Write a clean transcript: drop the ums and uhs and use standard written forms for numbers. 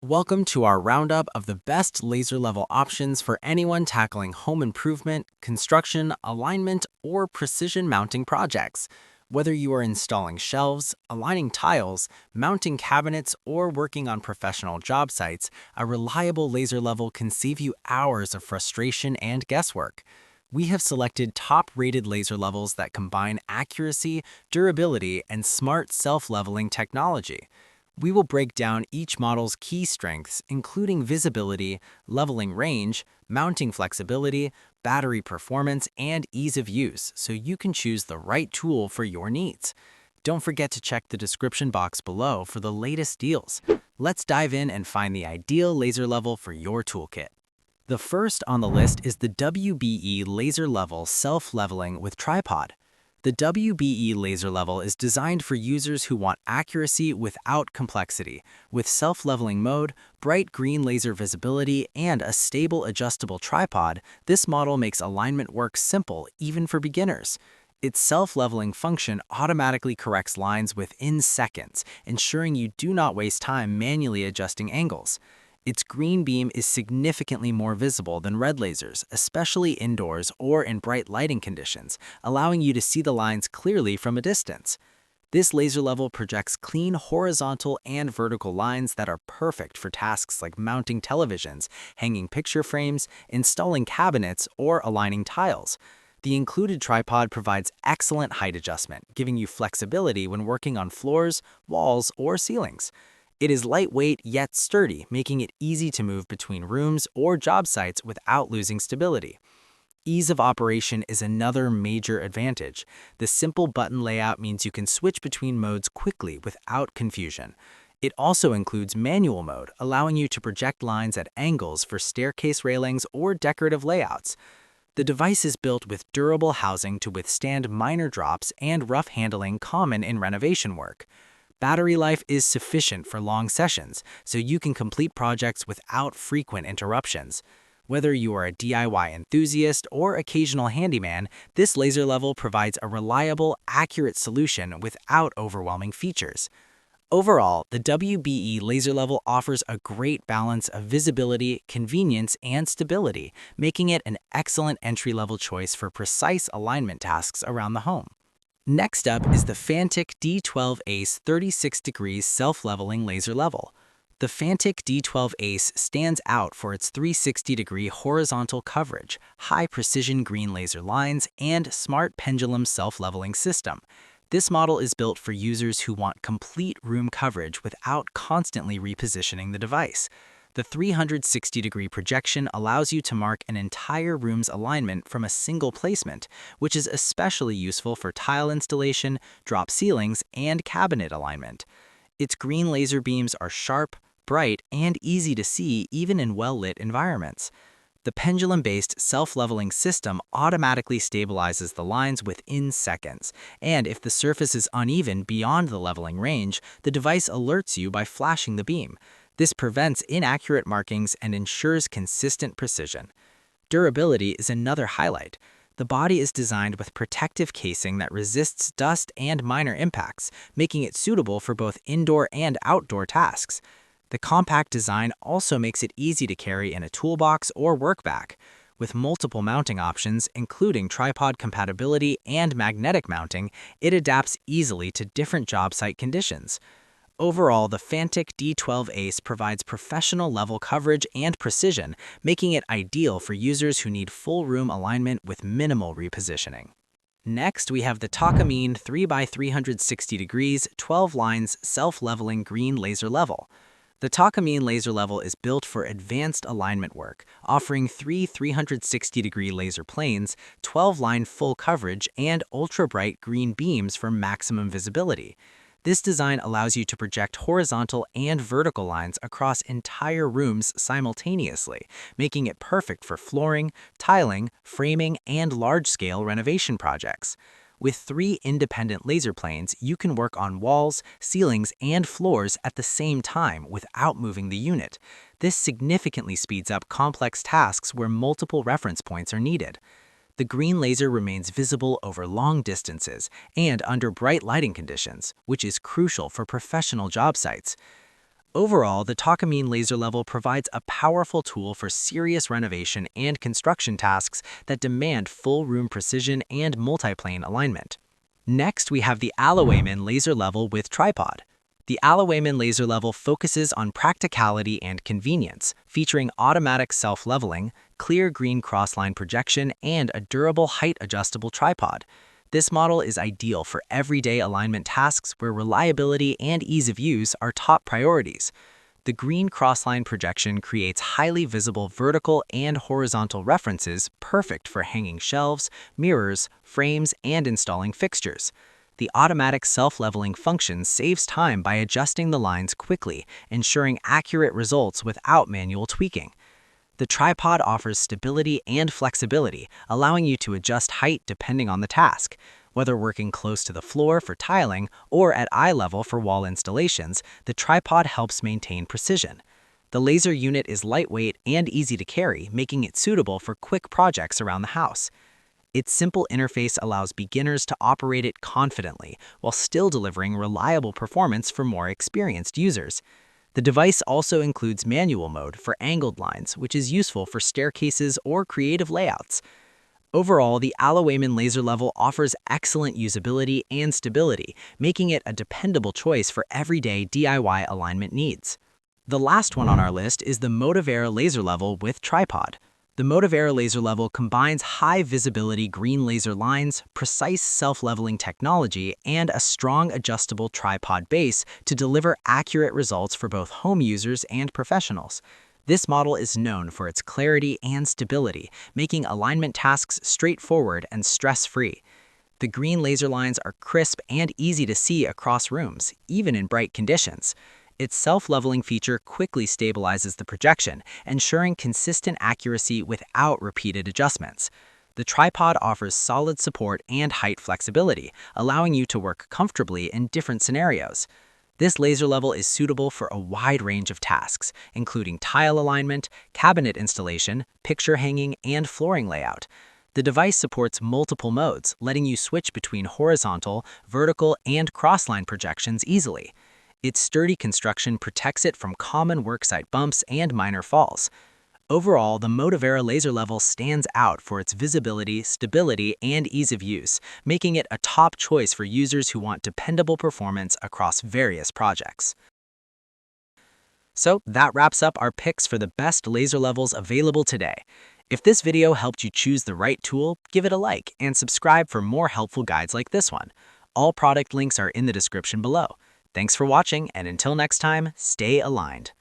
Welcome to our roundup of the best laser level options for anyone tackling home improvement, construction, alignment, or precision mounting projects. Whether you are installing shelves, aligning tiles, mounting cabinets, or working on professional job sites, a reliable laser level can save you hours of frustration and guesswork. We have selected top-rated laser levels that combine accuracy, durability, and smart self-leveling technology. We will break down each model's key strengths, including visibility, leveling range, mounting flexibility, battery performance, and ease of use, so you can choose the right tool for your needs. Don't forget to check the description box below for the latest deals. Let's dive in and find the ideal laser level for your toolkit. The first on the list is the WBE Laser Level Self-Leveling with Tripod. The WBE laser level is designed for users who want accuracy without complexity. With self-leveling mode, bright green laser visibility, and a stable adjustable tripod, this model makes alignment work simple even for beginners. Its self-leveling function automatically corrects lines within seconds, ensuring you do not waste time manually adjusting angles. Its green beam is significantly more visible than red lasers, especially indoors or in bright lighting conditions, allowing you to see the lines clearly from a distance. This laser level projects clean horizontal and vertical lines that are perfect for tasks like mounting televisions, hanging picture frames, installing cabinets, or aligning tiles. The included tripod provides excellent height adjustment, giving you flexibility when working on floors, walls, or ceilings. It is lightweight yet sturdy, making it easy to move between rooms or job sites without losing stability. Ease of operation is another major advantage. The simple button layout means you can switch between modes quickly without confusion. It also includes manual mode, allowing you to project lines at angles for staircase railings or decorative layouts. The device is built with durable housing to withstand minor drops and rough handling common in renovation work. Battery life is sufficient for long sessions, so you can complete projects without frequent interruptions. Whether you are a DIY enthusiast or occasional handyman, this laser level provides a reliable, accurate solution without overwhelming features. Overall, the WBE laser level offers a great balance of visibility, convenience, and stability, making it an excellent entry-level choice for precise alignment tasks around the home. Next up is the Fantic D12 Ace 36 degrees self-leveling laser level. The Fantic D12 Ace stands out for its 360-degree horizontal coverage, high-precision green laser lines, and smart pendulum self-leveling system. This model is built for users who want complete room coverage without constantly repositioning the device. The 360-degree projection allows you to mark an entire room's alignment from a single placement, which is especially useful for tile installation, drop ceilings, and cabinet alignment. Its green laser beams are sharp, bright, and easy to see even in well-lit environments. The pendulum-based self-leveling system automatically stabilizes the lines within seconds, and if the surface is uneven beyond the leveling range, the device alerts you by flashing the beam. This prevents inaccurate markings and ensures consistent precision. Durability is another highlight. The body is designed with protective casing that resists dust and minor impacts, making it suitable for both indoor and outdoor tasks. The compact design also makes it easy to carry in a toolbox or work bag. With multiple mounting options, including tripod compatibility and magnetic mounting, it adapts easily to different job site conditions. Overall, the Fantic D12 Ace provides professional level coverage and precision, making it ideal for users who need full room alignment with minimal repositioning. Next, we have the Takamine 3x360 degrees 12 lines self-leveling green laser level. The Takamine laser level is built for advanced alignment work, offering three 360-degree laser planes, 12-line full coverage, and ultra-bright green beams for maximum visibility. This design allows you to project horizontal and vertical lines across entire rooms simultaneously, making it perfect for flooring, tiling, framing, and large-scale renovation projects. With 3 independent laser planes, you can work on walls, ceilings, and floors at the same time without moving the unit. This significantly speeds up complex tasks where multiple reference points are needed. The green laser remains visible over long distances and under bright lighting conditions, which is crucial for professional job sites. Overall, the Takamine laser level provides a powerful tool for serious renovation and construction tasks that demand full room precision and multiplane alignment. Next, we have the Alloyman laser level with tripod. The Alloyman laser level focuses on practicality and convenience, featuring automatic self-leveling, clear green crossline projection, and a durable height-adjustable tripod. This model is ideal for everyday alignment tasks where reliability and ease of use are top priorities. The green crossline projection creates highly visible vertical and horizontal references perfect for hanging shelves, mirrors, frames, and installing fixtures. The automatic self-leveling function saves time by adjusting the lines quickly, ensuring accurate results without manual tweaking. The tripod offers stability and flexibility, allowing you to adjust height depending on the task. Whether working close to the floor for tiling or at eye level for wall installations, the tripod helps maintain precision. The laser unit is lightweight and easy to carry, making it suitable for quick projects around the house. Its simple interface allows beginners to operate it confidently while still delivering reliable performance for more experienced users. The device also includes manual mode for angled lines, which is useful for staircases or creative layouts. Overall, the Alloyman laser level offers excellent usability and stability, making it a dependable choice for everyday DIY alignment needs. The last one on our list is the Motivera laser level with tripod. The Motivera laser level combines high-visibility green laser lines, precise self-leveling technology, and a strong adjustable tripod base to deliver accurate results for both home users and professionals. This model is known for its clarity and stability, making alignment tasks straightforward and stress-free. The green laser lines are crisp and easy to see across rooms, even in bright conditions. Its self-leveling feature quickly stabilizes the projection, ensuring consistent accuracy without repeated adjustments. The tripod offers solid support and height flexibility, allowing you to work comfortably in different scenarios. This laser level is suitable for a wide range of tasks, including tile alignment, cabinet installation, picture hanging, and flooring layout. The device supports multiple modes, letting you switch between horizontal, vertical, and crossline projections easily. Its sturdy construction protects it from common worksite bumps and minor falls. Overall, the Motivera laser level stands out for its visibility, stability, and ease of use, making it a top choice for users who want dependable performance across various projects. So that wraps up our picks for the best laser levels available today. If this video helped you choose the right tool, give it a like and subscribe for more helpful guides like this one. All product links are in the description below. Thanks for watching, and until next time, stay aligned.